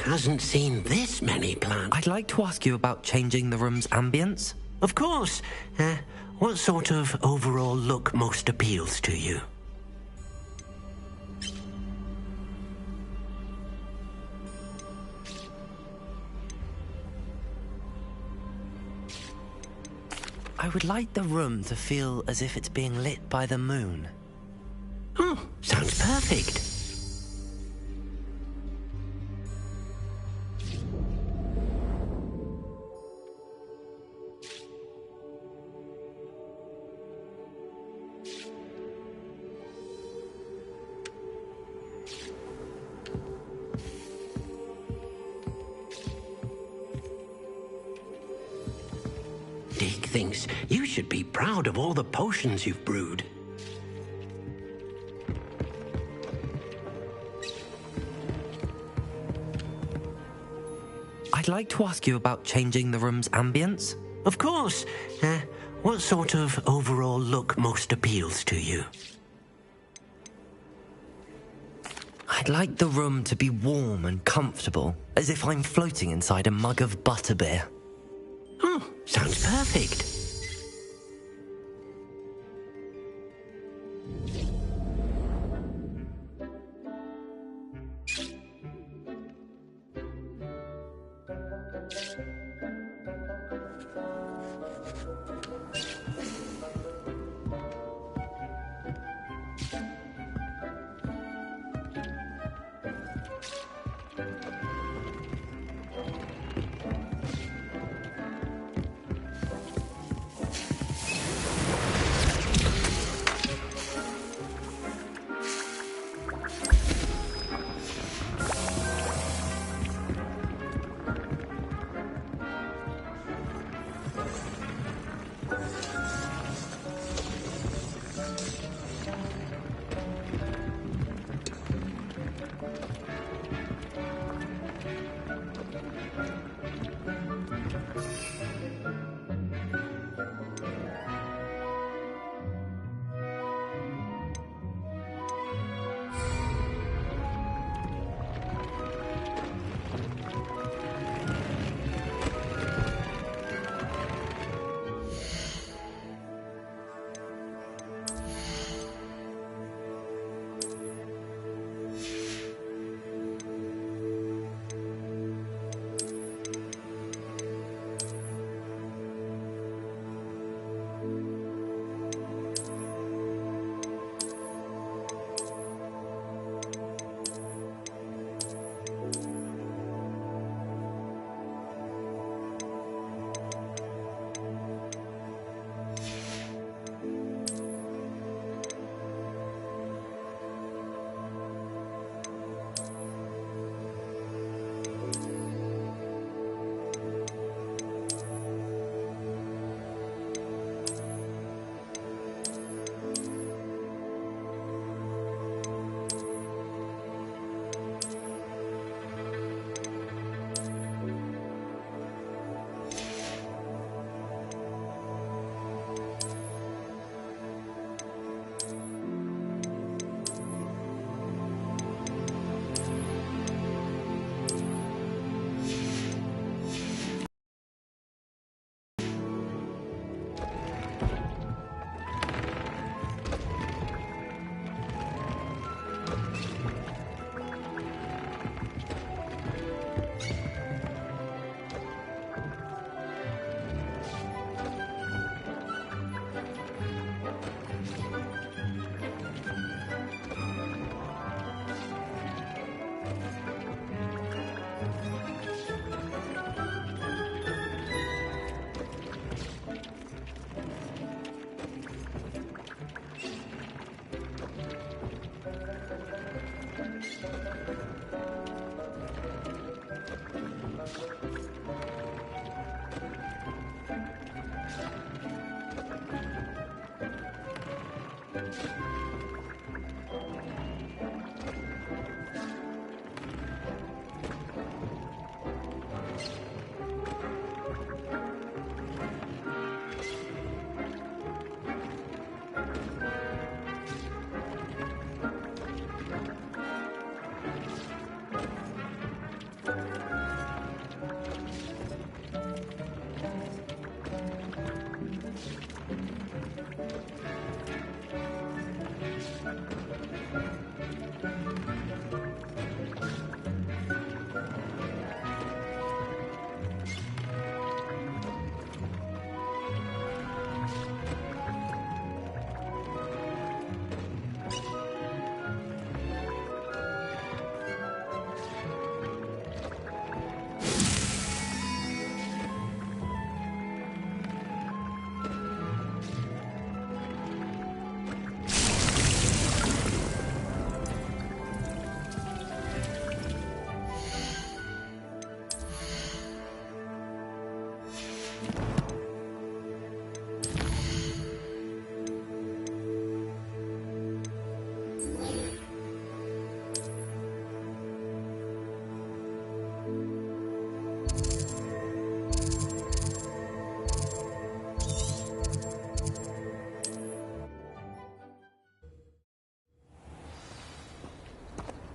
hasn't seen this many plants. I'd like to ask you about changing the room's ambience. Of course. What sort of overall look most appeals to you? I would like the room to feel as if it's being lit by the moon. Oh, sounds perfect. Dick thinks you should be proud of all the potions you've brewed. I'd like to ask you about changing the room's ambience. Of course. What sort of overall look most appeals to you? I'd like the room to be warm and comfortable, as if I'm floating inside a mug of butterbeer. Oh, sounds perfect.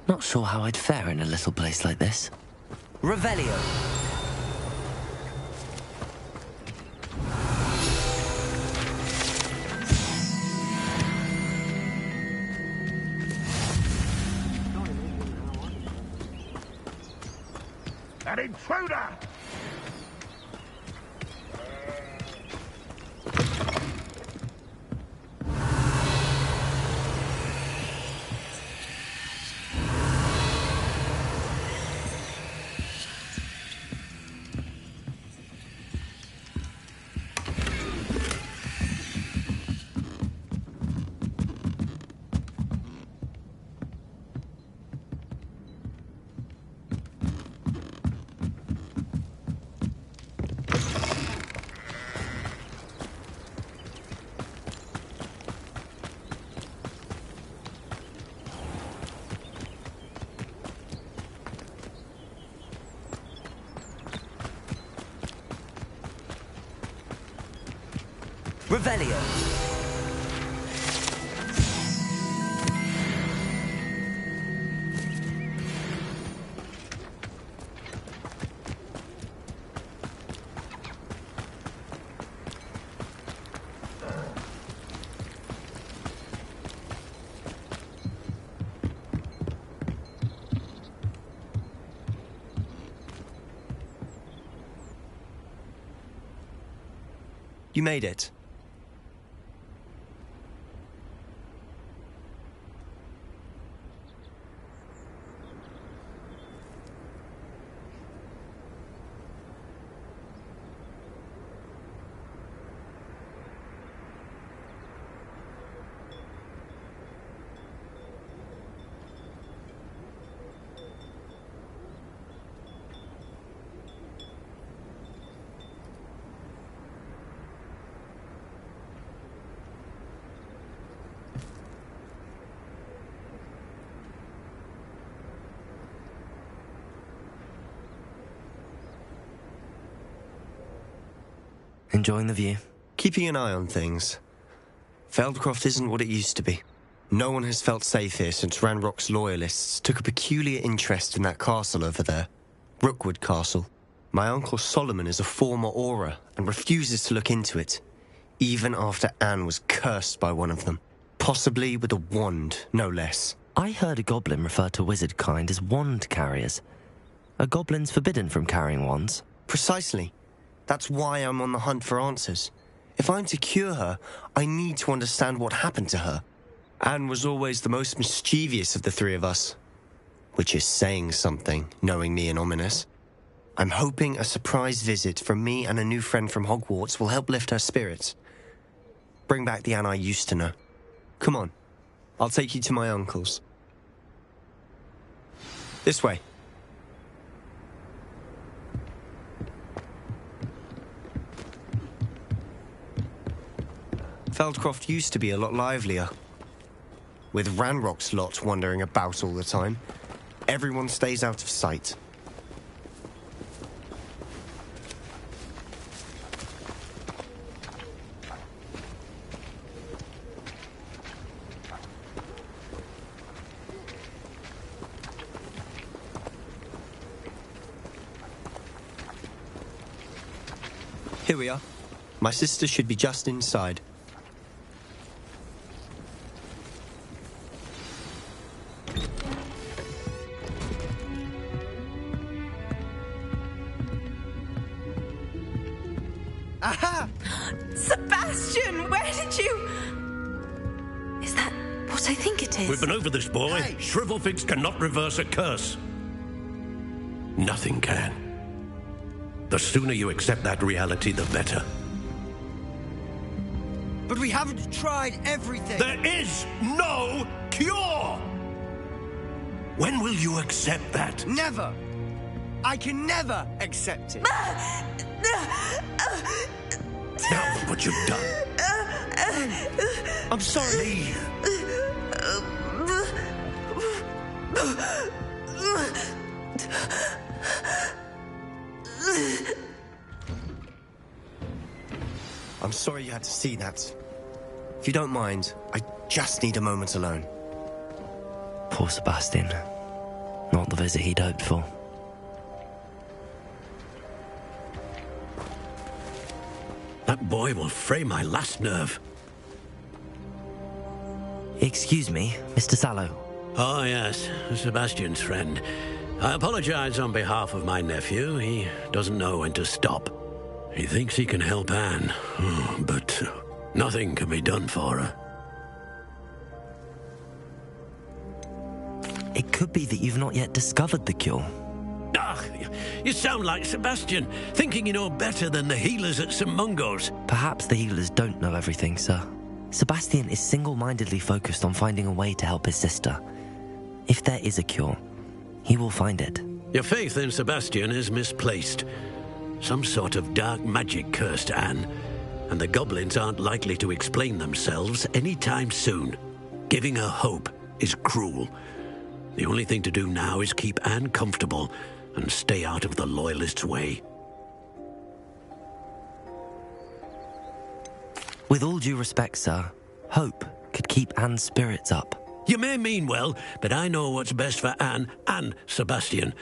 Not sure how I'd fare in a little place like this. Revelio! An intruder! Revelio! You made it. Enjoying the view? Keeping an eye on things. Feldcroft isn't what it used to be. No one has felt safe here since Ranrock's loyalists took a peculiar interest in that castle over there. Rookwood Castle. My uncle Solomon is a former Auror and refuses to look into it, even after Anne was cursed by one of them. Possibly with a wand, no less. I heard a goblin refer to wizard kind as wand carriers. Are goblins forbidden from carrying wands? Precisely. That's why I'm on the hunt for answers. If I'm to cure her, I need to understand what happened to her. Anne was always the most mischievous of the three of us. Which is saying something, knowing me and Ominous. I'm hoping a surprise visit from me and a new friend from Hogwarts will help lift her spirits. Bring back the Anne I used to know. Come on, I'll take you to my uncle's. This way. Feldcroft used to be a lot livelier. With Ranrock's lot wandering about all the time, everyone stays out of sight. Here we are. My sister should be just inside. Aha! Sebastian, where did you... Is that what I think it is? We've been over this, boy. Hey. Shrivelfigs cannot reverse a curse. Nothing can. The sooner you accept that reality, the better. But we haven't tried everything. There is no cure! When will you accept that? Never. I can never accept it. Now what you've done. I'm sorry. Leave. I'm sorry you had to see that. If you don't mind, I just need a moment alone. Poor Sebastian. Not the visit he'd hoped for. That boy will fray my last nerve. Excuse me, Mr. Sallow. Oh, yes, Sebastian's friend. I apologize on behalf of my nephew. He doesn't know when to stop. He thinks he can help Anne, but nothing can be done for her. It could be that you've not yet discovered the cure. Ah, you sound like Sebastian, thinking you know better than the healers at St. Mungo's. Perhaps the healers don't know everything, sir. Sebastian is single-mindedly focused on finding a way to help his sister. If there is a cure, he will find it. Your faith in Sebastian is misplaced. Some sort of dark magic cursed Anne, and the goblins aren't likely to explain themselves anytime soon. Giving her hope is cruel. The only thing to do now is keep Anne comfortable and stay out of the Loyalists' way. With all due respect, sir, hope could keep Anne's spirits up. You may mean well, but I know what's best for Anne and Sebastian.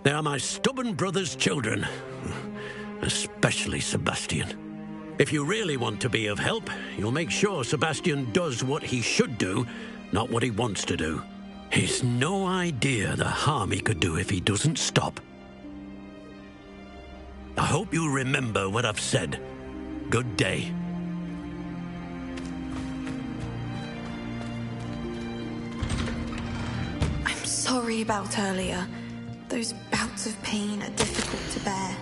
They are my stubborn brother's children. Especially Sebastian. If you really want to be of help, you'll make sure Sebastian does what he should do, not what he wants to do. He's no idea the harm he could do if he doesn't stop. I hope you remember what I've said. Good day. I'm sorry about earlier. Those bouts of pain are difficult to bear.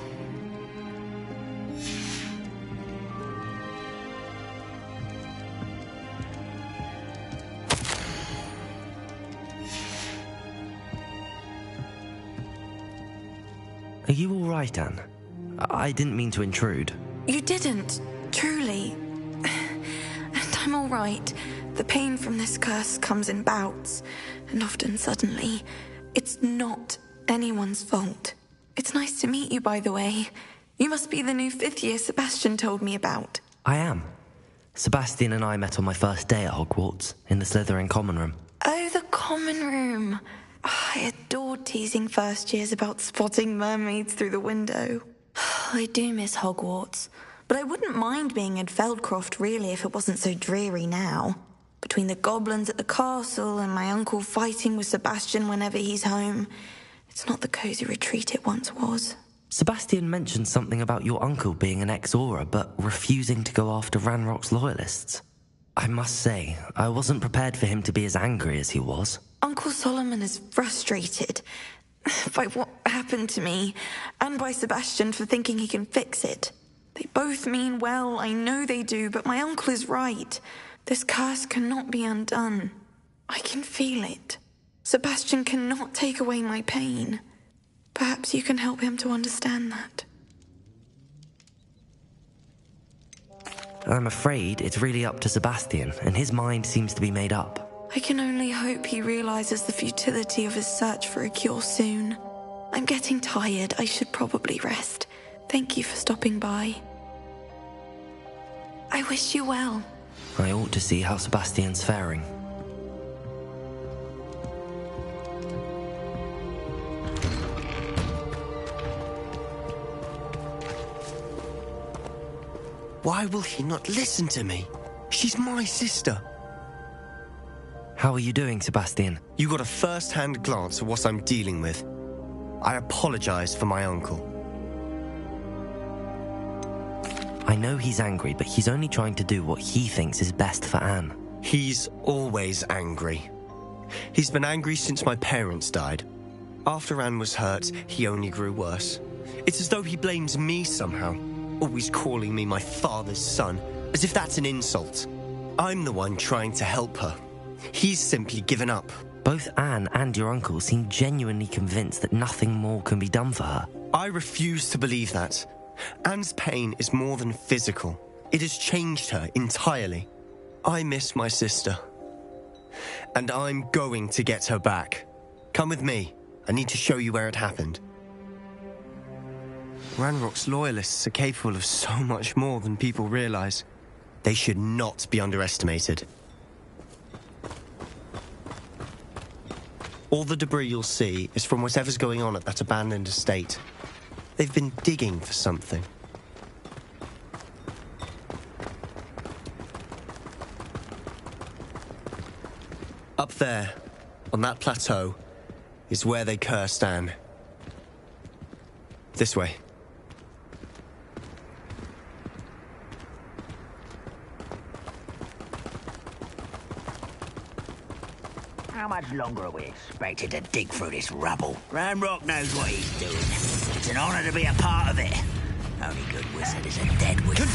Are you all right, Anne? I didn't mean to intrude. You didn't, truly. And I'm all right. The pain from this curse comes in bouts, and often suddenly. It's not anyone's fault. It's nice to meet you, by the way. You must be the new 5th year Sebastian told me about. I am. Sebastian and I met on my first day at Hogwarts, in the Slytherin common room. Oh, the common room. I adored teasing first years about spotting mermaids through the window. I do miss Hogwarts, but I wouldn't mind being in Feldcroft really if it wasn't so dreary now. Between the goblins at the castle and my uncle fighting with Sebastian whenever he's home, it's not the cosy retreat it once was. Sebastian mentioned something about your uncle being an ex-Auror, but refusing to go after Ranrock's loyalists. I must say, I wasn't prepared for him to be as angry as he was. Uncle Solomon is frustrated by what happened to me, and by Sebastian for thinking he can fix it. They both mean well, I know they do, but my uncle is right. This curse cannot be undone. I can feel it. Sebastian cannot take away my pain. Perhaps you can help him to understand that. I'm afraid it's really up to Sebastian, and his mind seems to be made up. I can only hope he realizes the futility of his search for a cure soon. I'm getting tired. I should probably rest. Thank you for stopping by. I wish you well. I ought to see how Sebastian's faring. Why will he not listen to me? She's my sister. How are you doing, Sebastian? You got a first-hand glance at what I'm dealing with. I apologize for my uncle. I know he's angry, but he's only trying to do what he thinks is best for Anne. He's always angry. He's been angry since my parents died. After Anne was hurt, he only grew worse. It's as though he blames me somehow, always calling me my father's son, as if that's an insult. I'm the one trying to help her. He's simply given up. Both Anne and your uncle seem genuinely convinced that nothing more can be done for her. I refuse to believe that. Anne's pain is more than physical. It has changed her entirely. I miss my sister. And I'm going to get her back. Come with me. I need to show you where it happened. Ranrock's loyalists are capable of so much more than people realize. They should not be underestimated. All the debris you'll see is from whatever's going on at that abandoned estate. They've been digging for something. Up there, on that plateau, is where they cursed Anne. This way. How much longer are we expected to dig through this rubble? Ranrock knows what he's doing. It's an honor to be a part of it. Only good wizard is a dead wizard. Good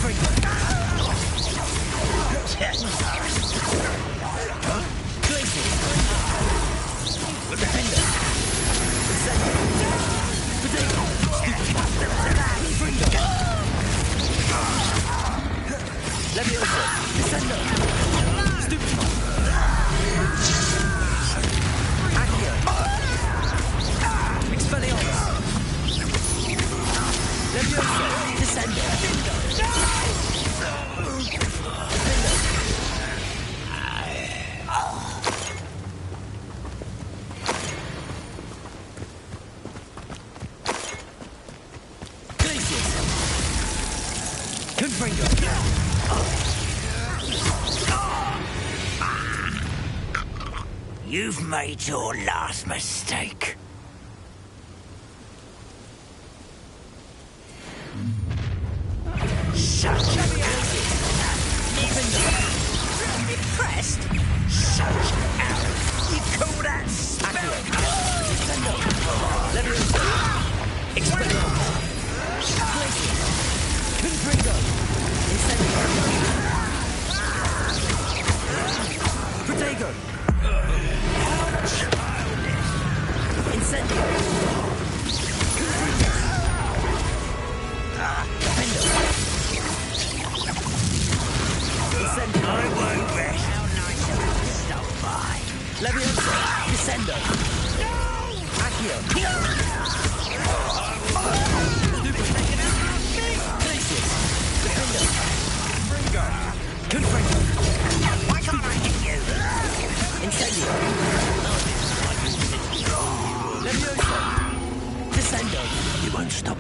You've made your last mistake. Such a impressed? Such arrogance. You call that spirit? Why can't I hit you? You won't stop.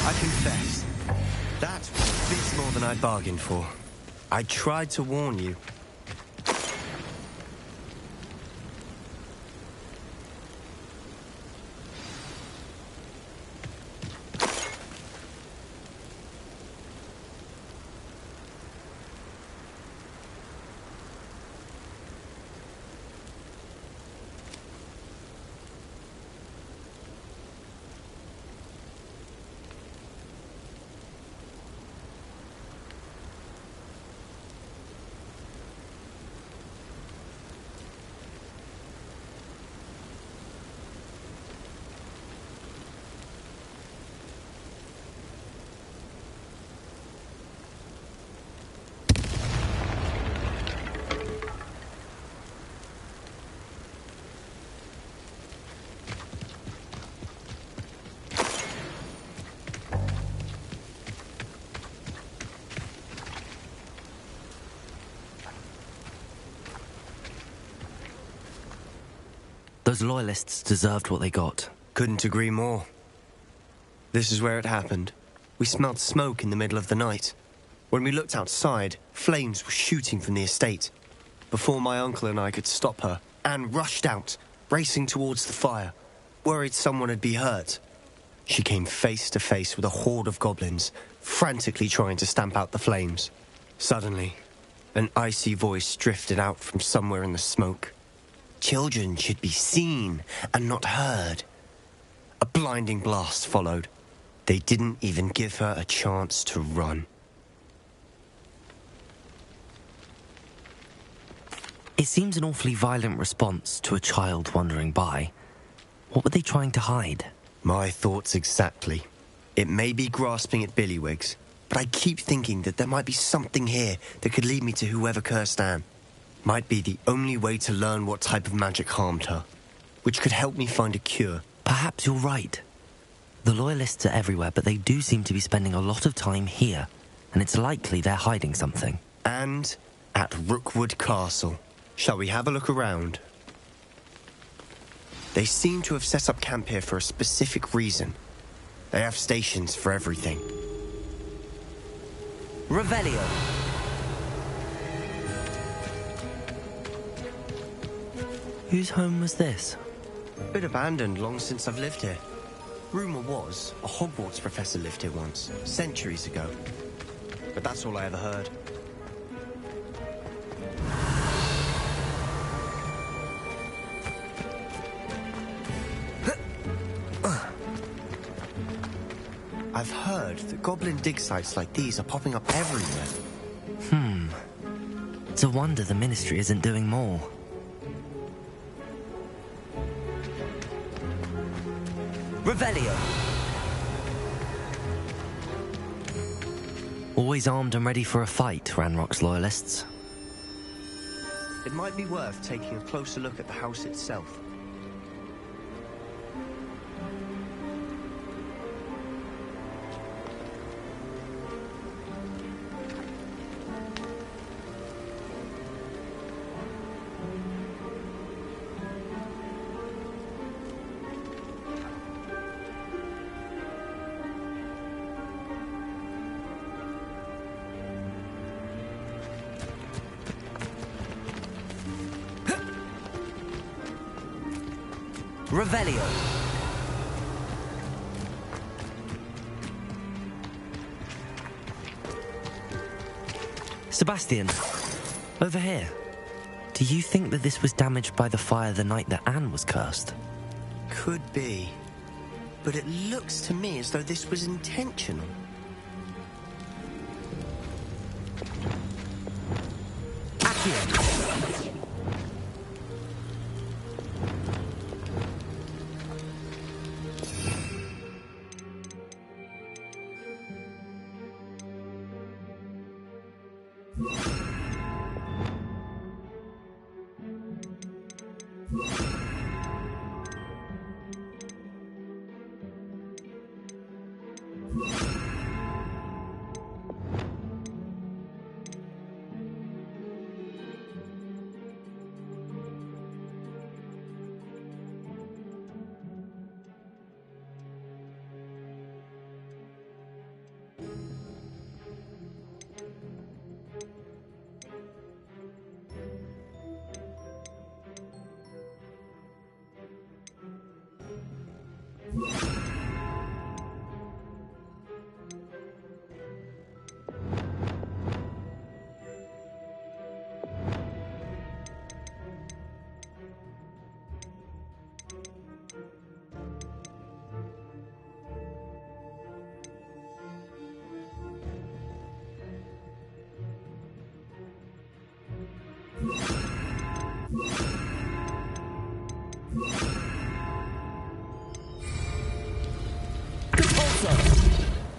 I confess, that was a bit more than I bargained for. I tried to warn you. Those loyalists deserved what they got. Couldn't agree more. This is where it happened. We smelled smoke in the middle of the night. When we looked outside, flames were shooting from the estate. Before my uncle and I could stop her, Anne rushed out, racing towards the fire, worried someone had been hurt. She came face to face with a horde of goblins, frantically trying to stamp out the flames. Suddenly, an icy voice drifted out from somewhere in the smoke. Children should be seen and not heard. A blinding blast followed. They didn't even give her a chance to run. It seems an awfully violent response to a child wandering by. What were they trying to hide? My thoughts exactly. It may be grasping at Billywigs, but I keep thinking that there might be something here that could lead me to whoever cursed Anne. Might be the only way to learn what type of magic harmed her, which could help me find a cure. Perhaps you're right. The Loyalists are everywhere, but they do seem to be spending a lot of time here, and it's likely they're hiding something. And at Rookwood Castle. Shall we have a look around? They seem to have set up camp here for a specific reason. They have stations for everything. Revelio. Whose home was this? Been abandoned long since I've lived here. Rumour was a Hogwarts professor lived here once, centuries ago. But that's all I ever heard. I've heard that goblin dig sites like these are popping up everywhere. It's a wonder the Ministry isn't doing more. Revelio! Always armed and ready for a fight, Ranrock's Loyalists. It might be worth taking a closer look at the house itself. Revelio. Sebastian, over here. Do you think that this was damaged by the fire the night that Anne was cursed? Could be. But it looks to me as though this was intentional. Accio.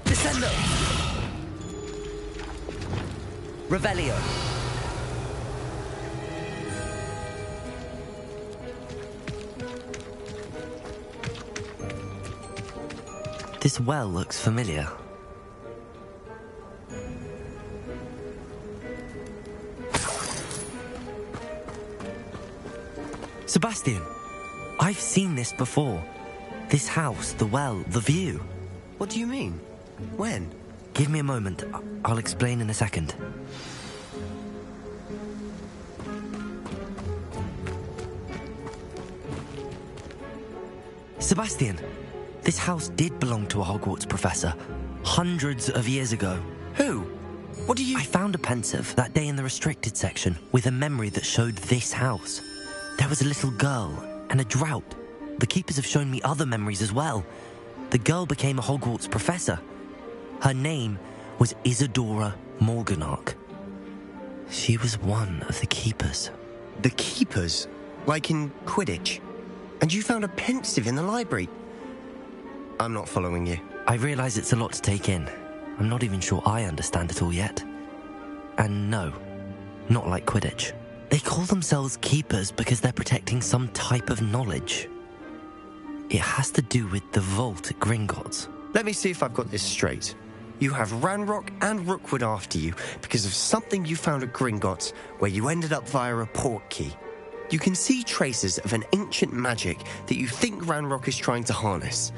Descendo! Revelio. This well looks familiar. Sebastian, I've seen this before. This house, the well, the view. What do you mean? When? Give me a moment. I'll explain in a second. Sebastian, this house did belong to a Hogwarts professor. Hundreds of years ago. Who? What do you... I found a pensive that day in the restricted section with a memory that showed this house. There was a little girl and a drought. The keepers have shown me other memories as well. The girl became a Hogwarts professor. Her name was Isadora Morganach. She was one of the keepers. The keepers, like in Quidditch. And you found a pensive in the library. I'm not following you. I realise it's a lot to take in. I'm not even sure I understand it all yet. And no, not like Quidditch. They call themselves keepers because they're protecting some type of knowledge. It has to do with the vault at Gringotts. Let me see if I've got this straight. You have Ranrock and Rookwood after you because of something you found at Gringotts where you ended up via a port key. You can see traces of an ancient magic that you think Ranrock is trying to harness.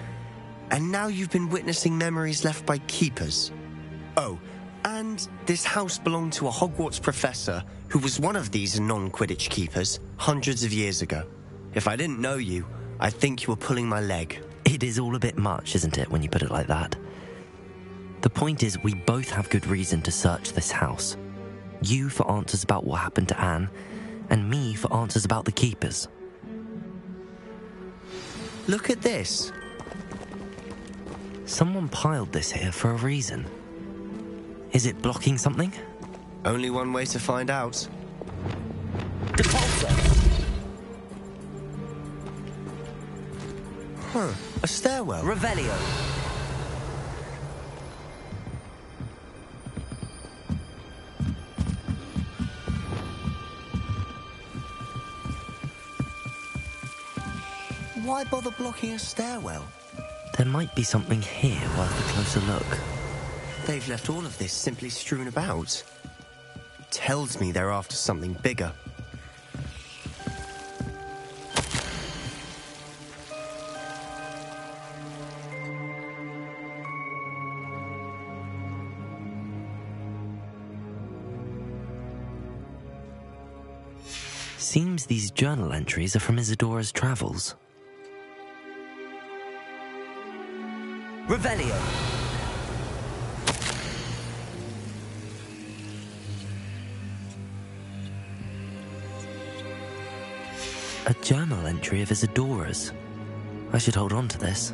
And now you've been witnessing memories left by keepers. Oh, and this house belonged to a Hogwarts professor who was one of these non-Quidditch keepers hundreds of years ago. If I didn't know you, I think you were pulling my leg. It is all a bit much, isn't it, when you put it like that? The point is, we both have good reason to search this house. You for answers about what happened to Anne, and me for answers about the keepers. Look at this. Someone piled this here for a reason. Is it blocking something? Only one way to find out. Huh, a stairwell. Revelio. Why bother blocking a stairwell? There might be something here worth a closer look. They've left all of this simply strewn about. Tells me they're after something bigger. Seems these journal entries are from Isadora's travels. Revelio. A journal entry of Isadora's. I should hold on to this.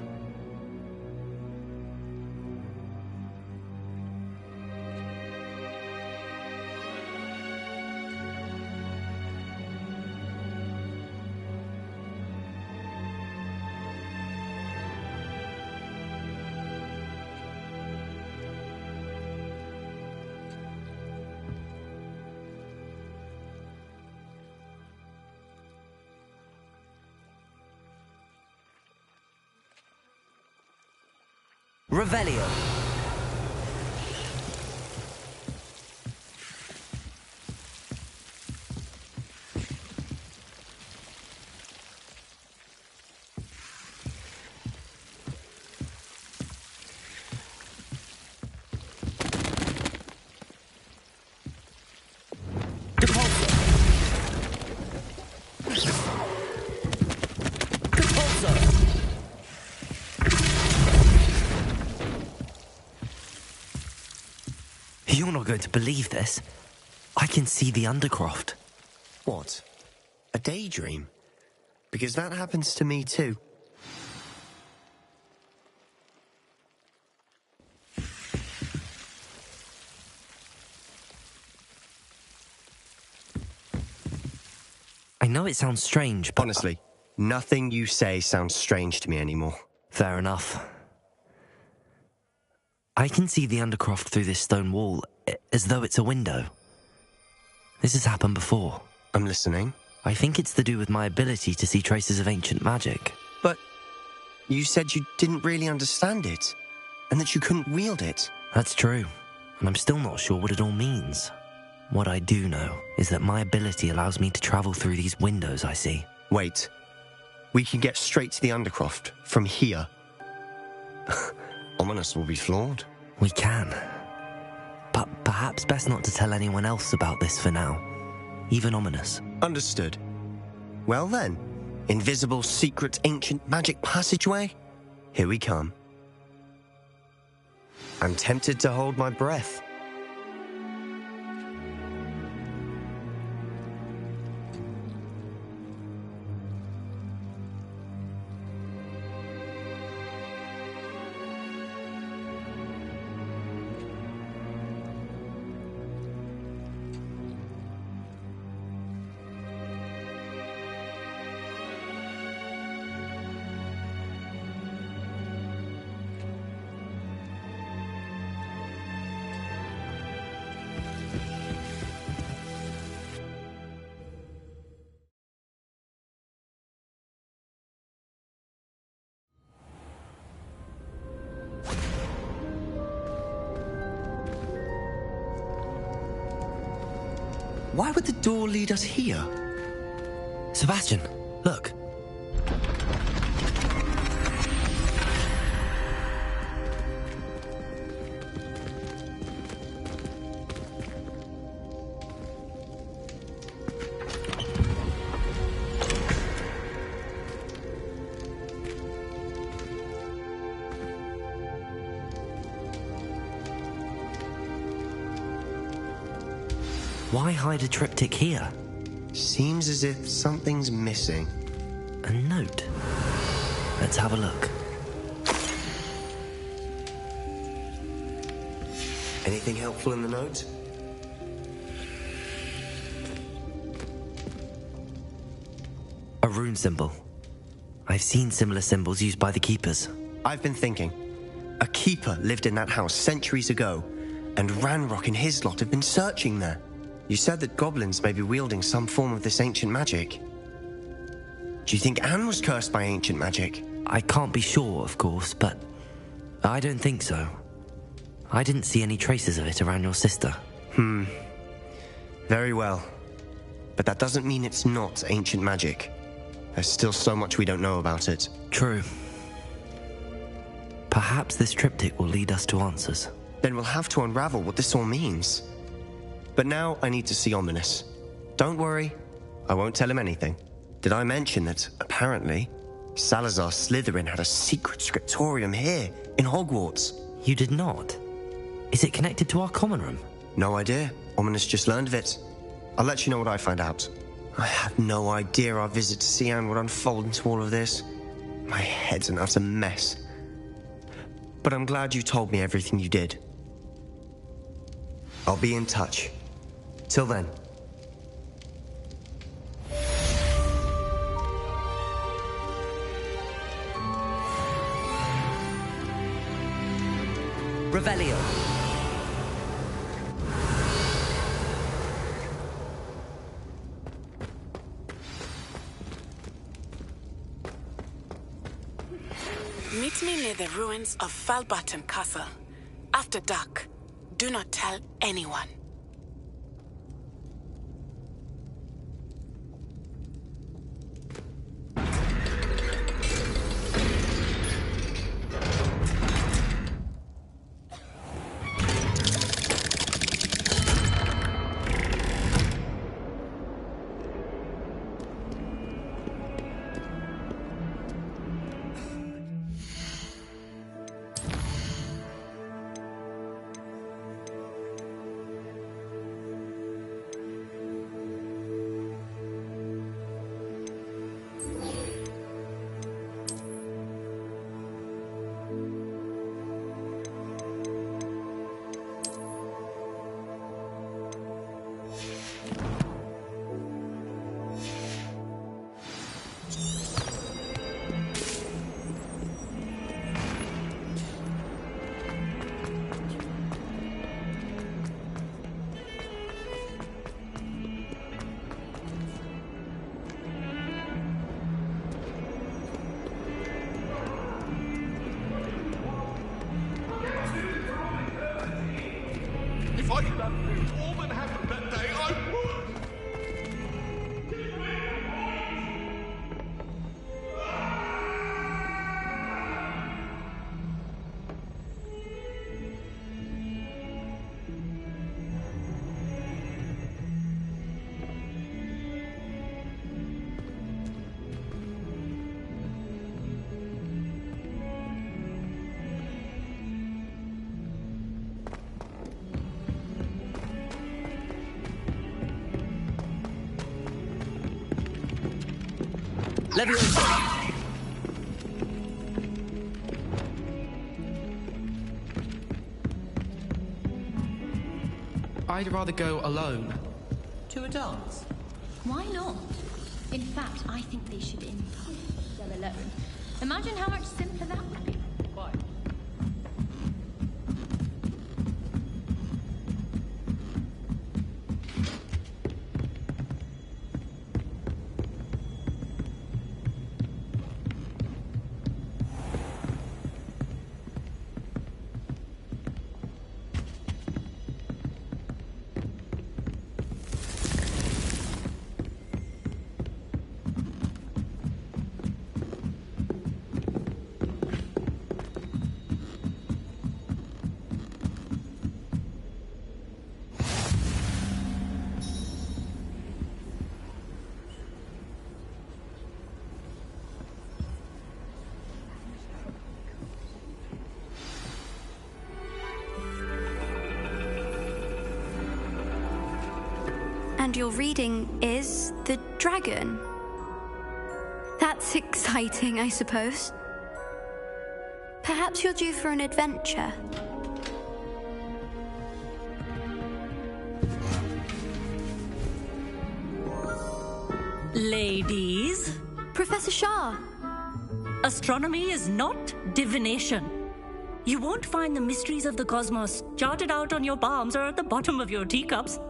Revelio. You're not going to believe this. I can see the Undercroft. What? A daydream? Because that happens to me too. I know it sounds strange, but... Honestly, nothing you say sounds strange to me anymore. Fair enough. I can see the Undercroft through this stone wall, as though it's a window. This has happened before. I'm listening. I think it's to do with my ability to see traces of ancient magic. But you said you didn't really understand it, and that you couldn't wield it. That's true, and I'm still not sure what it all means. What I do know is that my ability allows me to travel through these windows I see. Wait. We can get straight to the Undercroft from here. Ominous will be flawed. We can. But perhaps best not to tell anyone else about this for now. Even Ominous. Understood. Well then, invisible, secret, ancient magic passageway? Here we come. I'm tempted to hold my breath. Why would the door lead us here? Sebastian, look. Why hide a triptych here? Seems as if something's missing. A note. Let's have a look. Anything helpful in the note? A rune symbol. I've seen similar symbols used by the keepers. I've been thinking. A keeper lived in that house centuries ago, and Ranrock and his lot have been searching there. You said that goblins may be wielding some form of this ancient magic. Do you think Anne was cursed by ancient magic? I can't be sure, of course, but I don't think so. I didn't see any traces of it around your sister. Very well. But that doesn't mean it's not ancient magic. There's still so much we don't know about it. True. Perhaps this triptych will lead us to answers. Then we'll have to unravel what this all means. But now I need to see Ominous. Don't worry, I won't tell him anything. Did I mention that, apparently, Salazar Slytherin had a secret scriptorium here, in Hogwarts? You did not? Is it connected to our common room? No idea. Ominous just learned of it. I'll let you know what I find out. I had no idea our visit to see Anne would unfold into all of this. My head's an utter mess. But I'm glad you told me everything you did. I'll be in touch. Till then. Revelio. Meet me near the ruins of Falbaton Castle. After dark. Do not tell anyone. If I could have all that happened that day, I would! I'd rather go alone. To a dance? Why not? In fact, I think they should go alone. Imagine how much simpler that would be. Why? found you're reading is the dragon. That's exciting, I suppose. Perhaps you're due for an adventure. Ladies. Professor Shah. Astronomy is not divination. You won't find the mysteries of the cosmos charted out on your palms or at the bottom of your teacups.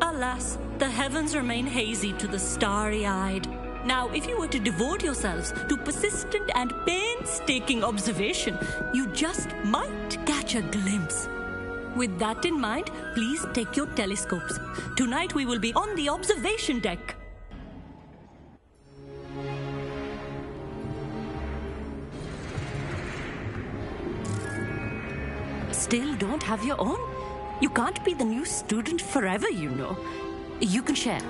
Alas, the heavens remain hazy to the starry-eyed. Now, if you were to devote yourselves to persistent and painstaking observation, you just might catch a glimpse. With that in mind, please take your telescopes. Tonight we will be on the observation deck. Still don't have your own? You can't be the new student forever, you know. You can share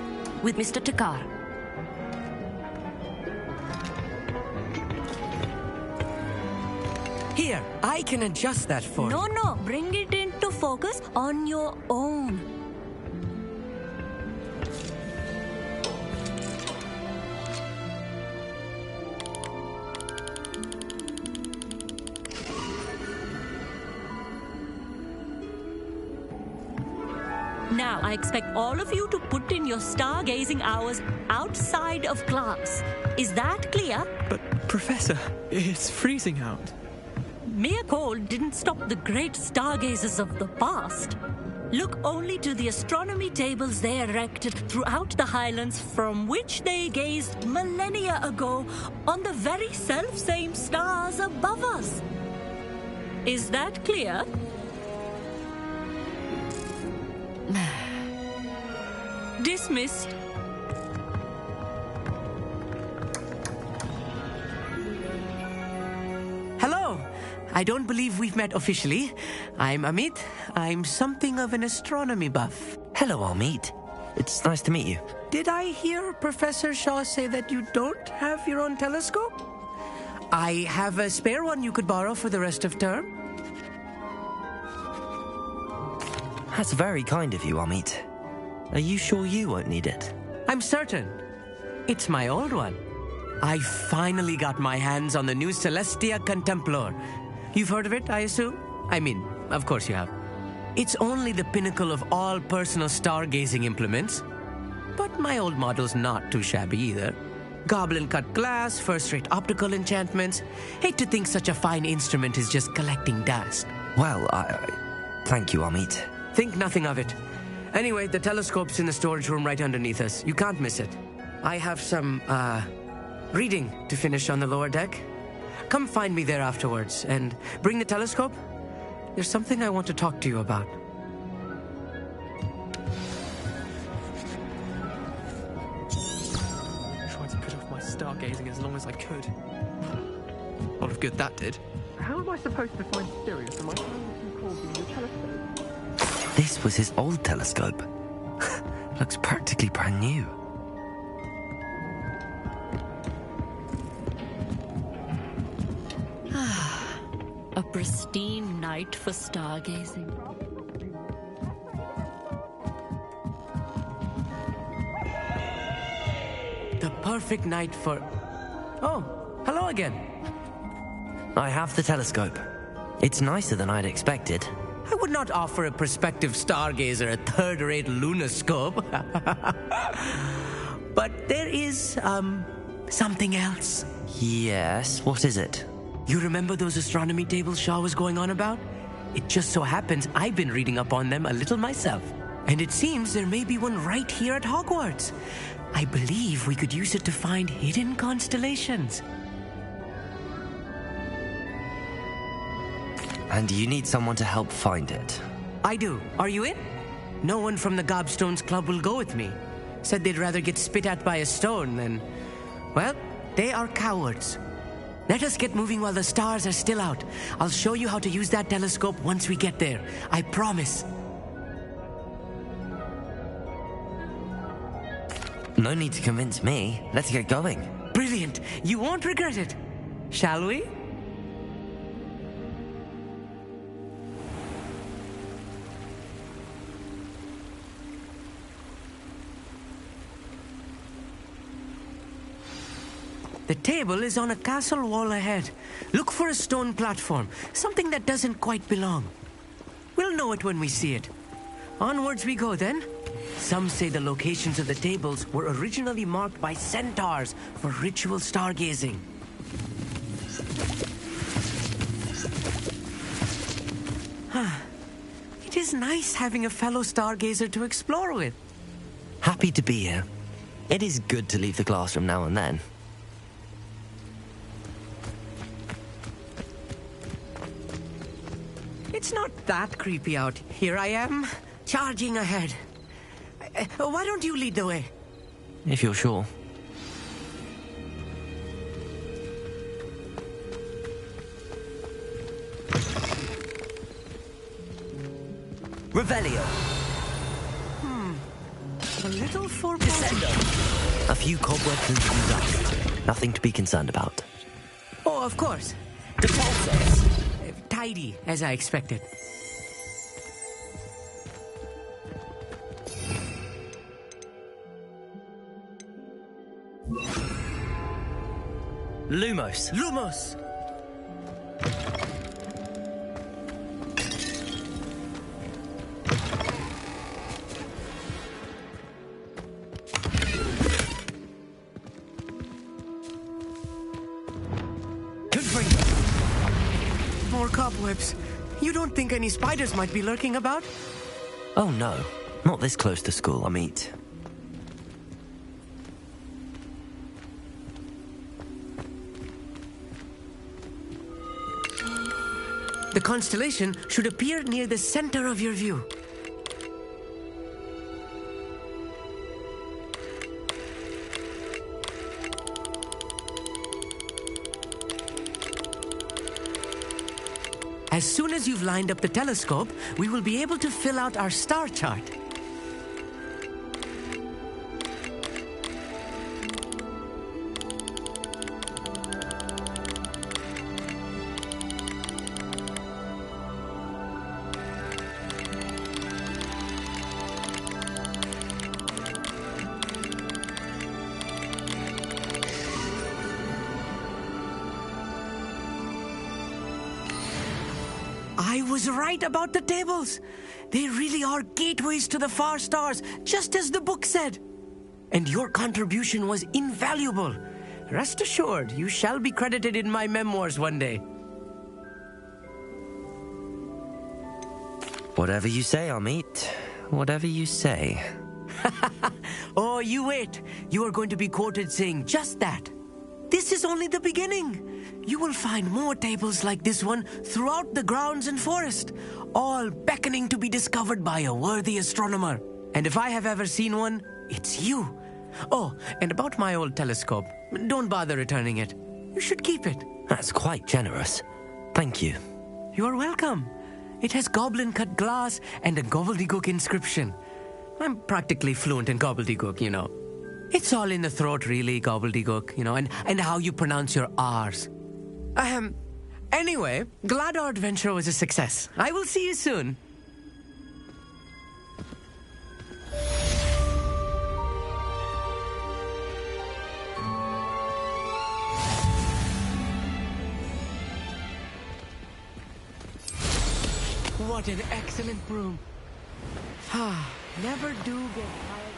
with Mr. Takar. Here, I can adjust that for you. No, bring it into focus on your own. Now, I expect all of you to put in your stargazing hours outside of class. Is that clear? But, Professor, it's freezing out. Mere cold didn't stop the great stargazers of the past. Look only to the astronomy tables they erected throughout the highlands from which they gazed millennia ago on the very self-same stars above us. Is that clear? Dismissed. Hello. I don't believe we've met officially. I'm Amit. I'm something of an astronomy buff. Hello, Amit. It's nice to meet you. Did I hear Professor Shaw say that you don't have your own telescope? I have a spare one you could borrow for the rest of term. That's very kind of you, Amit. Are you sure you won't need it? I'm certain. It's my old one. I finally got my hands on the new Celestia Contemplar. You've heard of it, I assume? I mean, of course you have. It's only the pinnacle of all personal stargazing implements. But my old model's not too shabby either. Goblin-cut glass, first-rate optical enchantments. Hate to think such a fine instrument is just collecting dust. Well, thank you, Amit. Think nothing of it. Anyway, the telescope's in the storage room right underneath us. You can't miss it. I have some, reading to finish on the lower deck. Come find me there afterwards, and bring the telescope. There's something I want to talk to you about. Tried to put off my stargazing as long as I could. A lot of good that did. How am I supposed to find Sirius? Am I trying to call you your telescope? This was his old telescope. Looks practically brand new. A pristine night for stargazing. The perfect night for... Oh, hello again. I have the telescope. It's nicer than I'd expected. I would not offer a prospective stargazer a third-rate lunoscope. But there is, something else. Yes, what is it? You remember those astronomy tables Shaw was going on about? It just so happens I've been reading up on them a little myself. And it seems there may be one right here at Hogwarts. I believe we could use it to find hidden constellations. And you need someone to help find it. I do. Are you in? No one from the Gobstones Club will go with me. Said they'd rather get spit at by a stone than... Well, they are cowards. Let us get moving while the stars are still out. I'll show you how to use that telescope once we get there. I promise. No need to convince me. Let's get going. Brilliant. You won't regret it. Shall we? The table is on a castle wall ahead. Look for a stone platform, something that doesn't quite belong. We'll know it when we see it. Onwards we go then. Some say the locations of the tables were originally marked by centaurs for ritual stargazing. It is nice having a fellow stargazer to explore with. Happy to be here. It is good to leave the classroom now and then. It's not that creepy out. Here I am, charging ahead. Why don't you lead the way? If you're sure. Revelio. A little for Descendo. A few cobwebs and some dust. Nothing to be concerned about. Oh, of course. Depulsos. Tidy, as I expected. Lumos. Lumos! More cobwebs. You don't think any spiders might be lurking about? Oh no, not this close to school, I meet. The constellation should appear near the center of your view. As soon as you've lined up the telescope, we will be able to fill out our star chart. I was right about the tables. They really are gateways to the far stars, just as the book said. And your contribution was invaluable. Rest assured, you shall be credited in my memoirs one day. Whatever you say, Amit. Whatever you say. Oh, you wait. You are going to be quoted saying just that. This is only the beginning. You will find more tables like this one throughout the grounds and forest, all beckoning to be discovered by a worthy astronomer. And if I have ever seen one, it's you. Oh, and about my old telescope, don't bother returning it. You should keep it. That's quite generous. Thank you. You're welcome. It has goblin-cut glass and a gobbledygook inscription. I'm practically fluent in gobbledygook, you know. It's all in the throat, really, gobbledygook, you know, and how you pronounce your R's. Anyway, glad our adventure was a success. I will see you soon. What an excellent broom. Never do get tired.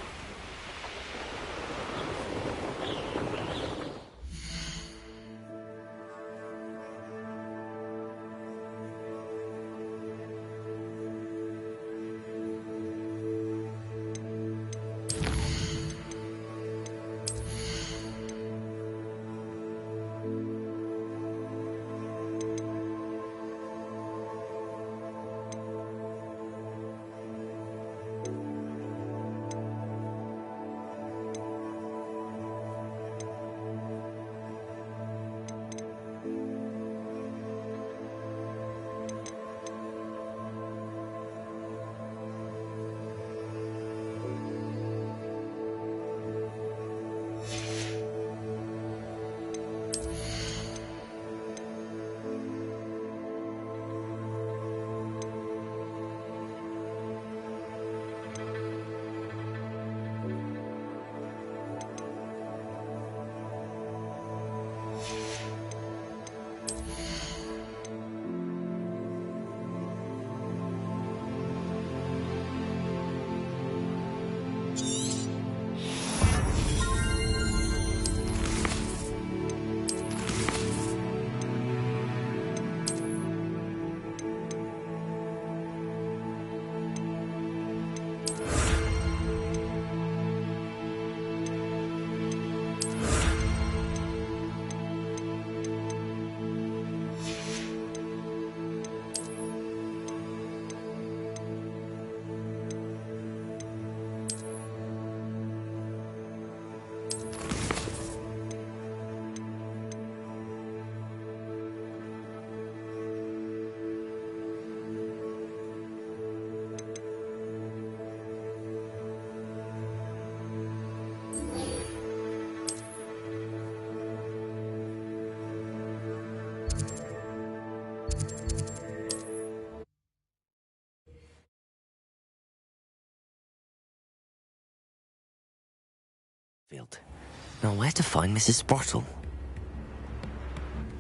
Now, where to find Mrs. Sprottle?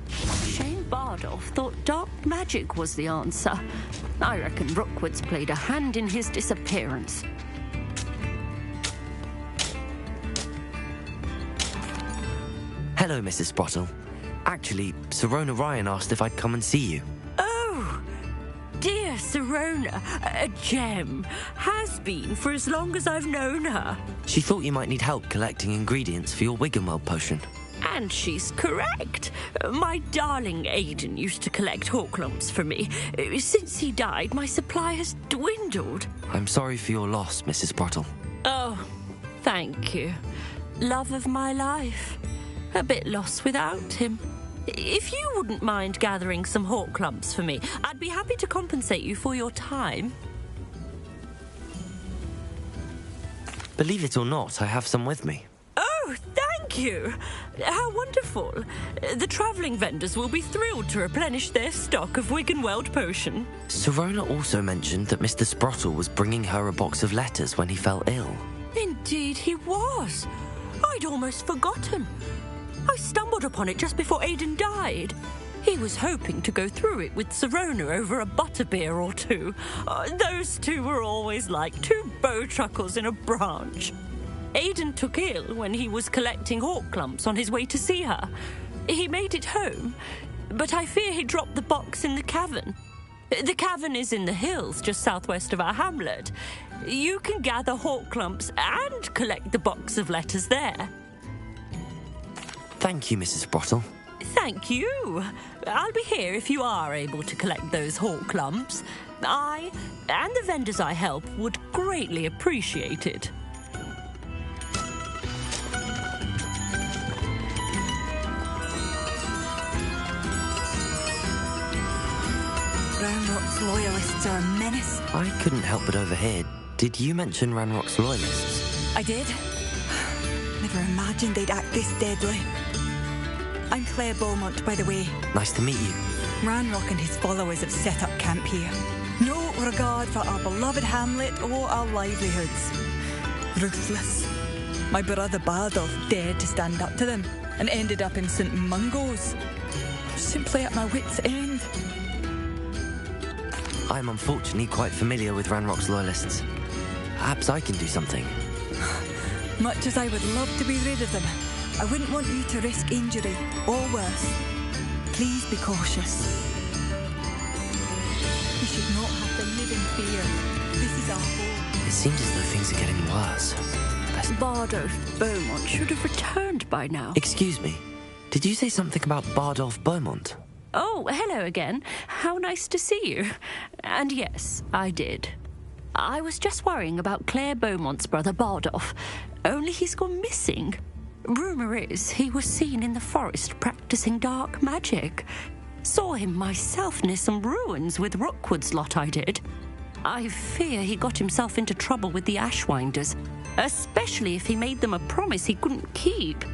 Shane Bardolph thought dark magic was the answer. I reckon Rookwood's played a hand in his disappearance. Hello, Mrs. Sprottle. Actually, Sirona Ryan asked if I'd come and see you. Oh, dear Sirona, a gem. Has been for as long as I've known her. She thought you might need help collecting ingredients for your Wiggenweld potion. And she's correct. My darling Aidan used to collect Horklumps for me. Since he died, my supply has dwindled. I'm sorry for your loss, Mrs. Sprottle. Oh, thank you. Love of my life. A bit lost without him. If you wouldn't mind gathering some Horklumps for me, I'd be happy to compensate you for your time. Believe it or not, I have some with me. Oh, thank you. How wonderful. The travelling vendors will be thrilled to replenish their stock of Wiggenweld potion. Sirona also mentioned that Mr. Sprottle was bringing her a box of letters when he fell ill. Indeed he was. I'd almost forgotten. I stumbled upon it just before Aidan died. He was hoping to go through it with Sirona over a butterbeer or two. Those two were always like two bowtruckles in a branch. Aidan took ill when he was collecting Horklumps on his way to see her. He made it home, but I fear he dropped the box in the cavern. The cavern is in the hills just southwest of our hamlet. You can gather Horklumps and collect the box of letters there. Thank you, Mrs. Sprottle. Thank you. I'll be here if you are able to collect those Horklumps. I and the vendors I help would greatly appreciate it. Ranrock's loyalists are a menace. I couldn't help but overhear. Did you mention Ranrock's loyalists? I did. Never imagined they'd act this deadly. I'm Claire Beaumont, by the way. Nice to meet you. Ranrock and his followers have set up camp here. No regard for our beloved hamlet or our livelihoods. Ruthless. My brother Bardolph dared to stand up to them and ended up in St. Mungo's. Simply at my wit's end. I'm unfortunately quite familiar with Ranrock's loyalists. Perhaps I can do something. Much as I would love to be rid of them, I wouldn't want you to risk injury or worse. Please be cautious. You should not have to live in fear. This is our home. It seems as though things are getting worse. Bardolph Beaumont should have returned by now. Excuse me. Did you say something about Bardolph Beaumont? Oh, hello again. How nice to see you. And yes, I did. I was just worrying about Claire Beaumont's brother Bardolph. Only he's gone missing. Rumour is he was seen in the forest practicing dark magic. Saw him myself near some ruins with Rookwood's lot I did. I fear he got himself into trouble with the Ashwinders, especially if he made them a promise he couldn't keep.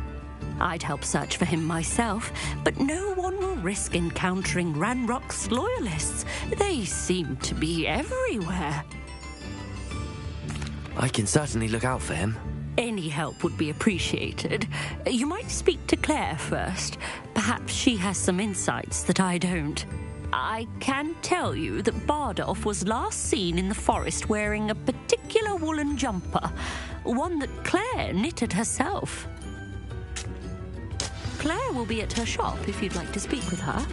I'd help search for him myself, but no one will risk encountering Ranrock's loyalists. They seem to be everywhere. I can certainly look out for him. Any help would be appreciated. You might speak to Claire first. Perhaps she has some insights that I don't. I can tell you that Bardolph was last seen in the forest wearing a particular woolen jumper, one that Claire knitted herself. Claire will be at her shop if you'd like to speak with her.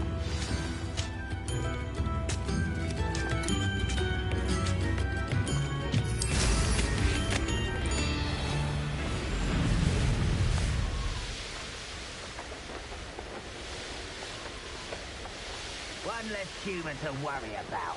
One less human to worry about.